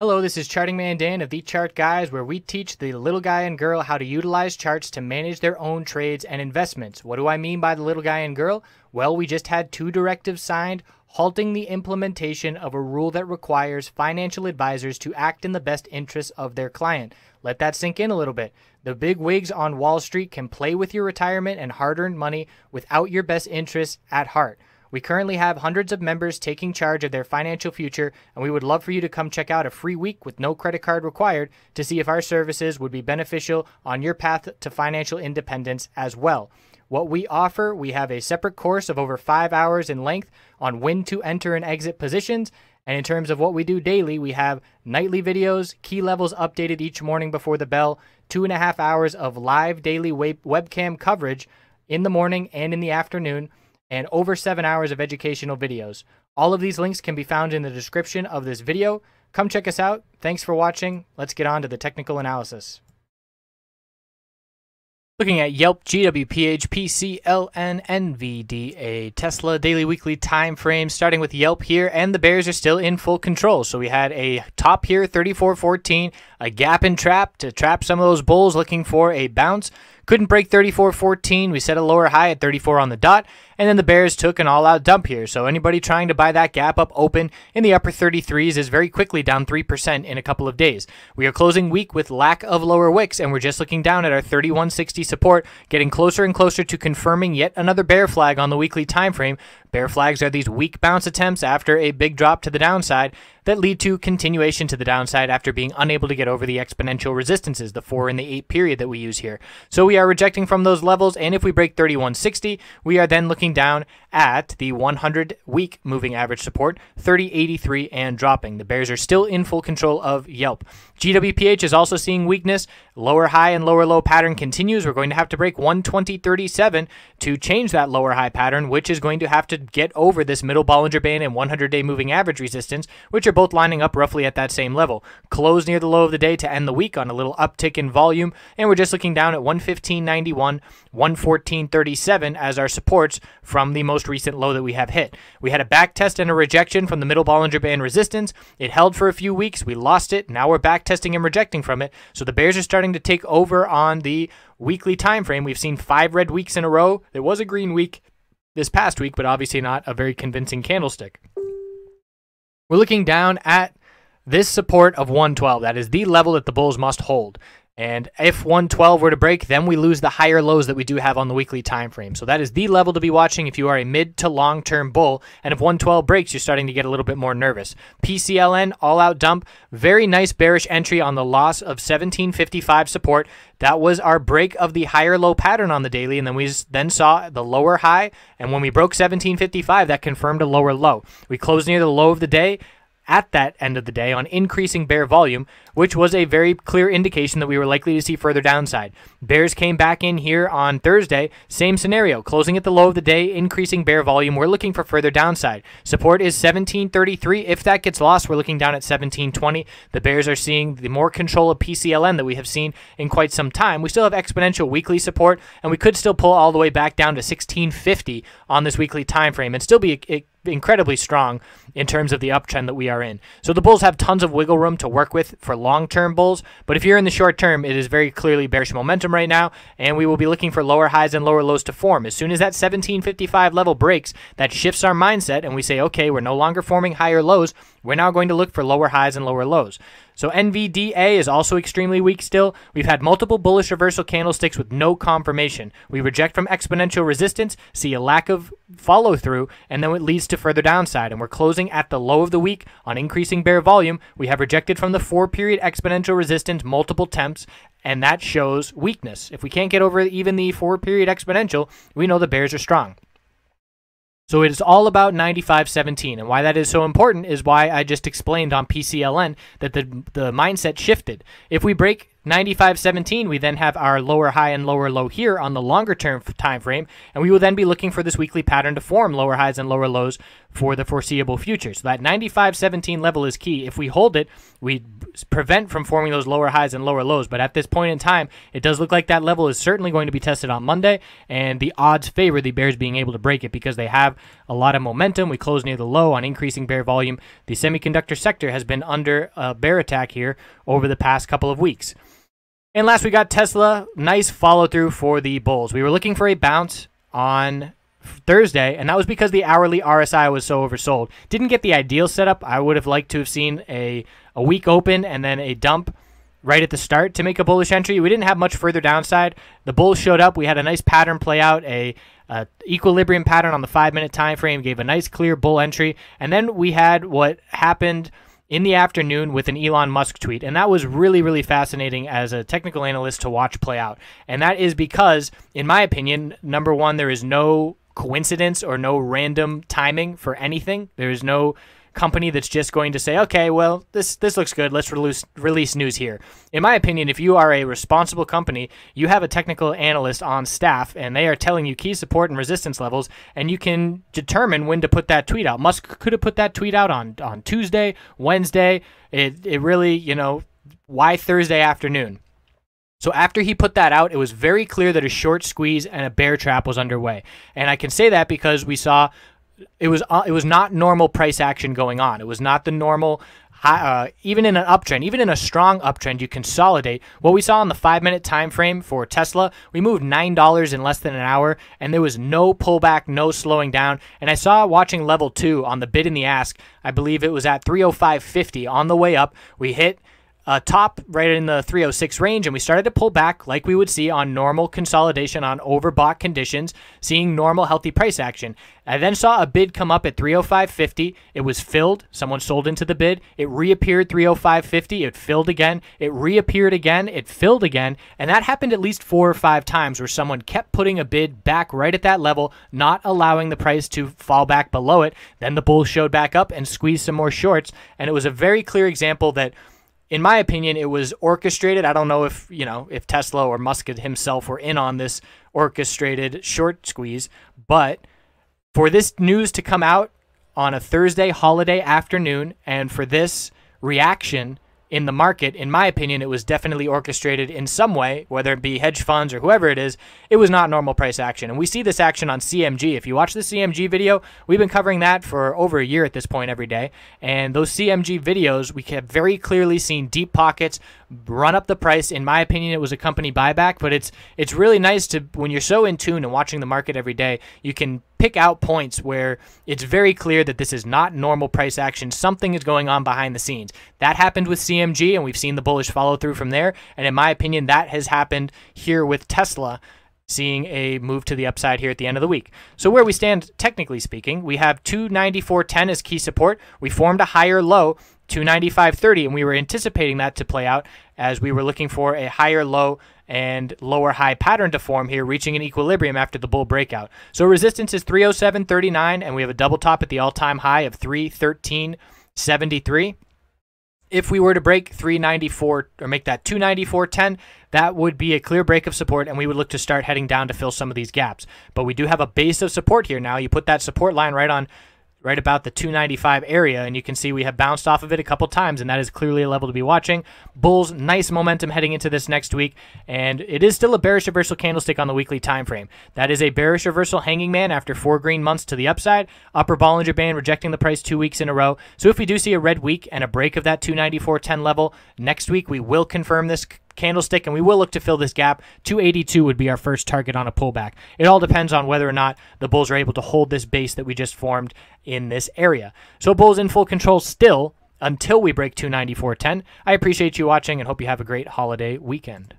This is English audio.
Hello, this is Charting Man Dan of TheChartGuys, where we teach the little guy and girl how to utilize charts to manage their own trades and investments. What do I mean by the little guy and girl? Well, we just had two directives signed halting the implementation of a rule that requires financial advisors to act in the best interests of their client. Let that sink in a little bit. The big wigs on Wall Street can play with your retirement and hard-earned money without your best interests at heart. We currently have hundreds of members taking charge of their financial future, and we would love for you to come check out a free week with no credit card required to see if our services would be beneficial on your path to financial independence as well. What we offer, we have a separate course of over 5 hours in length on when to enter and exit positions. And in terms of what we do daily, we have nightly videos, key levels updated each morning before the bell, 2.5 hours of live daily webcam coverage in the morning and in the afternoon, and over 7 hours of educational videos. All of these links can be found in the description of this video. Come check us out. Thanks for watching. Let's get on to the technical analysis. Looking at YELP GWPH PCLN NVDA TSLA daily weekly time frame, starting with YELP here, and the bears are still in full control. So we had a top here, 34.14, a gap and trap to trap some of those bulls looking for a bounce. Couldn't break 34.14. We set a lower high at 34 on the dot, and then the bears took an all-out dump here. So anybody trying to buy that gap up open in the upper 33s is very quickly down 3% in a couple of days. We are closing week with lack of lower wicks, and we're just looking down at our 31.60 support, getting closer and closer to confirming yet another bear flag on the weekly time frame. Bear flags are these weak bounce attempts after a big drop to the downside that lead to continuation to the downside after being unable to get over the exponential resistances, the 4 and the 8 period that we use here. So we are rejecting from those levels, and if we break 31.60, we are then looking down at the 100-week moving average support, 30.83, and dropping. The bears are still in full control of YELP. GWPH is also seeing weakness. Lower high and lower low pattern continues. We're going to have to break 120.37 to change that lower high pattern, which is going to have to get over this middle Bollinger Band and 100-day moving average resistance, which are both lining up roughly at that same level. Close near the low of the day to end the week on a little uptick in volume, and we're just looking down at 115.91, 114.37 as our supports from the most recent low that we have hit. We had a back test and a rejection from the middle Bollinger Band resistance. It held for a few weeks. We lost it. Now we're back testing and rejecting from it. So the bears are starting to take over on the weekly time frame. We've seen 5 red weeks in a row. There was a green week this past week, but obviously not a very convincing candlestick. We're looking down at this support of 112. That is the level that the bulls must hold. And if 112 were to break, then we lose the higher lows that we do have on the weekly time frame. So that is the level to be watching if you are a mid to long-term bull. And if 112 breaks, you're starting to get a little bit more nervous. PCLN, all-out dump. Very nice bearish entry on the loss of 1755 support. That was our break of the higher low pattern on the daily, and then we then saw the lower high. And when we broke 1755, that confirmed a lower low. We closed near the low of the day at that end of the day on increasing bear volume, which was a very clear indication that we were likely to see further downside. Bears came back in here on Thursday, same scenario, closing at the low of the day, increasing bear volume. We're looking for further downside. Support is 1733. If that gets lost, we're looking down at 1720. The bears are seeing the more control of PCLN that we have seen in quite some time. We still have exponential weekly support, and we could still pull all the way back down to 1650 on this weekly time frame and still be incredibly strong in terms of the uptrend that we are in. So the bulls have tons of wiggle room to work with for long-term bulls, but if you're in the short term, it is very clearly bearish momentum right now, and we will be looking for lower highs and lower lows to form. As soon as that 1755 level breaks, that shifts our mindset, and we say, okay, we're no longer forming higher lows. We're now going to look for lower highs and lower lows. So NVDA is also extremely weak still. We've had multiple bullish reversal candlesticks with no confirmation. We reject from exponential resistance, see a lack of follow-through, and then it leads to further downside. And we're closing at the low of the week on increasing bear volume. We have rejected from the 4-period exponential resistance multiple attempts, and that shows weakness. If we can't get over even the 4-period exponential, we know the bears are strong. So it is all about 95.17, and why that is so important is why I just explained on PCLN that the mindset shifted. If we break 95.17, we then have our lower high and lower low here on the longer term time frame, and we will then be looking for this weekly pattern to form lower highs and lower lows for the foreseeable future. So that 95.17 level is key. If we hold it, we prevent from forming those lower highs and lower lows, but at this point in time, it does look like that level is certainly going to be tested on Monday, and the odds favor the bears being able to break it because they have a lot of momentum. We close near the low on increasing bear volume. The semiconductor sector has been under a bear attack here over the past couple of weeks. And last, we got Tesla. Nice follow-through for the bulls. We were looking for a bounce on Thursday, and that was because the hourly RSI was so oversold. Didn't get the ideal setup. I would have liked to have seen a weak open and then a dump right at the start to make a bullish entry. We didn't have much further downside. The bulls showed up. We had a nice pattern play out, a equilibrium pattern on the 5-minute time frame, gave a nice clear bull entry, and then we had what happened in the afternoon with an Elon Musk tweet, and that was really, really fascinating as a technical analyst to watch play out. And that is because, in my opinion, number one, there is no coincidence or no random timing for anything. There is no company that's just going to say, okay, well, this looks good, let's release news here. In my opinion, if you are a responsible company, you have a technical analyst on staff, and they are telling you key support and resistance levels, and you can determine when to put that tweet out. Musk could have put that tweet out on Tuesday, Wednesday. It really, why Thursday afternoon? So after he put that out, it was very clear that a short squeeze and a bear trap was underway. And I can say that because we saw it was not normal price action going on. It was not the normal, even in an uptrend, even in a strong uptrend, you consolidate. What we saw on the 5-minute time frame for Tesla, we moved $9 in less than an hour, and there was no pullback, no slowing down. And I saw watching level 2 on the bid and the ask, I believe it was at 305.50 on the way up. We hit top right in the 306 range, and we started to pull back like we would see on normal consolidation on overbought conditions, seeing normal healthy price action. I then saw a bid come up at 305.50. It was filled. Someone sold into the bid. It reappeared 305.50. It filled again. It reappeared again. It filled again. And that happened at least 4 or 5 times where someone kept putting a bid back right at that level, not allowing the price to fall back below it. Then the bulls showed back up and squeezed some more shorts. And it was a very clear example that, in my opinion, it was orchestrated. I don't know if Tesla or Musk himself were in on this orchestrated short squeeze, but for this news to come out on a Thursday holiday afternoon and for this reaction in the market, in my opinion, it was definitely orchestrated in some way, whether it be hedge funds or whoever it is. It was not normal price action. And we see this action on CMG. If you watch the CMG video, we've been covering that for over a year at this point every day. And those CMG videos, we have very clearly seen deep pockets run up the price. In my opinion, it was a company buyback, but it's really nice to, when you're so in tune and watching the market every day, you can pick out points where it's very clear that this is not normal price action. Something is going on behind the scenes. That happened with CMG, and we've seen the bullish follow through from there. And in my opinion, that has happened here with Tesla, seeing a move to the upside here at the end of the week. So where we stand, technically speaking, we have 294.10 as key support. We formed a higher low, 295.30, and we were anticipating that to play out as we were looking for a higher low and lower high pattern to form here, reaching an equilibrium after the bull breakout. So resistance is 307.39, and we have a double top at the all-time high of 313.73. If we were to break 394 or make that 294.10, that would be a clear break of support, and we would look to start heading down to fill some of these gaps. But we do have a base of support here now. You put that support line right about the 295 area, and you can see we have bounced off of it a couple times, and that is clearly a level to be watching. Bulls, nice momentum heading into this next week, and it is still a bearish reversal candlestick on the weekly time frame. That is a bearish reversal hanging man after 4 green months to the upside, upper Bollinger Band rejecting the price 2 weeks in a row. So if we do see a red week and a break of that 294.10 level next week, we will confirm this candlestick, and we will look to fill this gap. 282 would be our first target on a pullback. It all depends on whether or not the bulls are able to hold this base that we just formed in this area. So bulls in full control still until we break 294.10. I appreciate you watching and hope you have a great holiday weekend.